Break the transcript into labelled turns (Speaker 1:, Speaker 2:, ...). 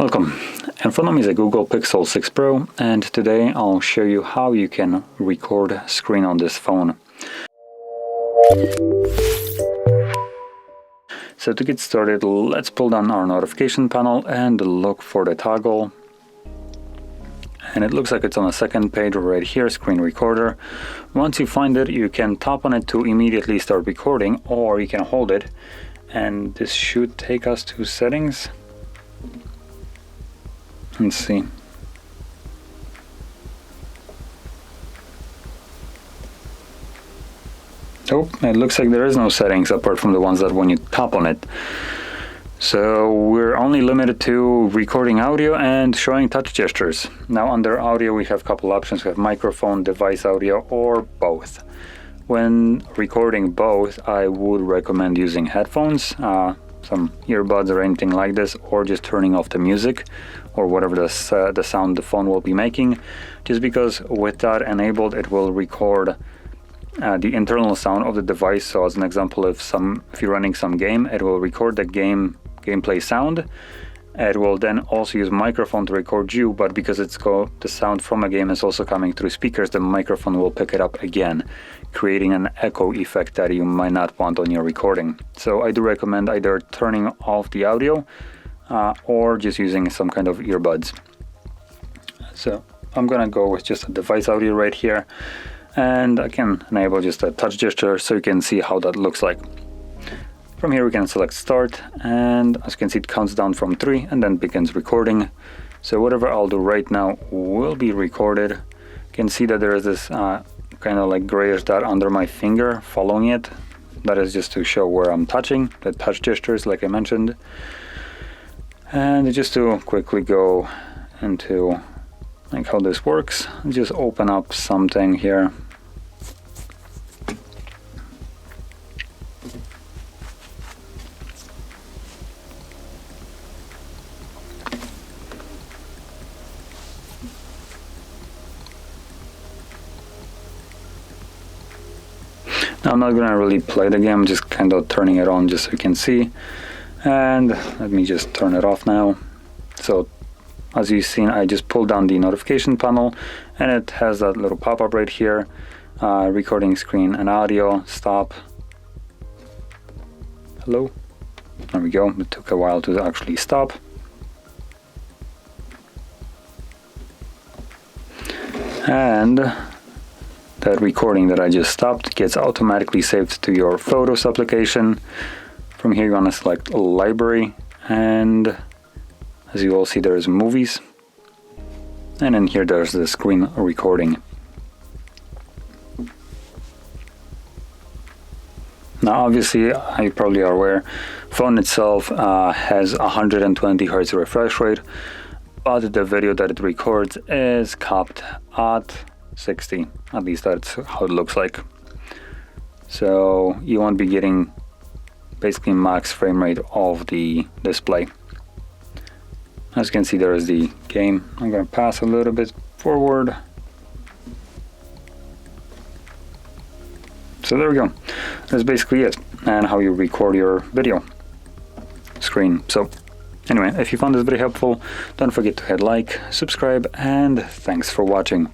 Speaker 1: Welcome. In front of me is a Google Pixel 6 Pro, and today I'll show you how you can record screen on this phone. So to get started, let's pull down our notification panel and look for the toggle. And it looks like it's on the second page right here, screen recorder. Once you find it, you can tap on it to immediately start recording, or you can hold it, and this should take us to settings. Let's see. Oh, it looks like there is no settings apart from the ones that when you tap on it. So we're only limited to recording audio and showing touch gestures. Now under audio we have a couple options. We have microphone, device audio, or both. When recording both, I would recommend using headphones, some earbuds or anything like this, or just turning off the music or whatever the sound the phone will be making, just because with that enabled it will record the internal sound of the device. So as an example, if you're running some game, it will record the gameplay sound. It will then also use microphone to record you, but because the sound from a game is also coming through speakers, the microphone will pick it up again, creating an echo effect that you might not want on your recording. So I do recommend either turning off the audio or just using some kind of earbuds. So I'm gonna go with just a device audio right here, and I can enable just a touch gesture so you can see how that looks like. From here we can select start, and as you can see it counts down from 3 and then begins recording. So whatever I'll do right now will be recorded. You can see that there is this kind of like grayish dot under my finger following it. That is just to show where I'm touching, the touch gestures like I mentioned. And just to quickly go into like how this works, just open up something here. Now I'm not gonna really play the game, just kind of turning it on just so you can see. And let me just turn it off now. So as you've seen, I just pulled down the notification panel and it has that little pop-up right here, recording screen and audio, stop. Hello? There we go, it took a while to actually stop. And that recording that I just stopped gets automatically saved to your Photos application. From here you're gonna select library, and as you all see there's movies, and then here there's the screen recording. Now obviously, you probably are aware, phone itself has 120 Hz refresh rate, but the video that it records is capped at 60. At least that's how it looks like. So you won't be getting basically max frame rate of the display. As you can see, there is the game. I'm going to pass a little bit forward. So there we go. That's basically it, and how you record your video screen. So anyway, if you found this video helpful, don't forget to hit like, subscribe, and thanks for watching.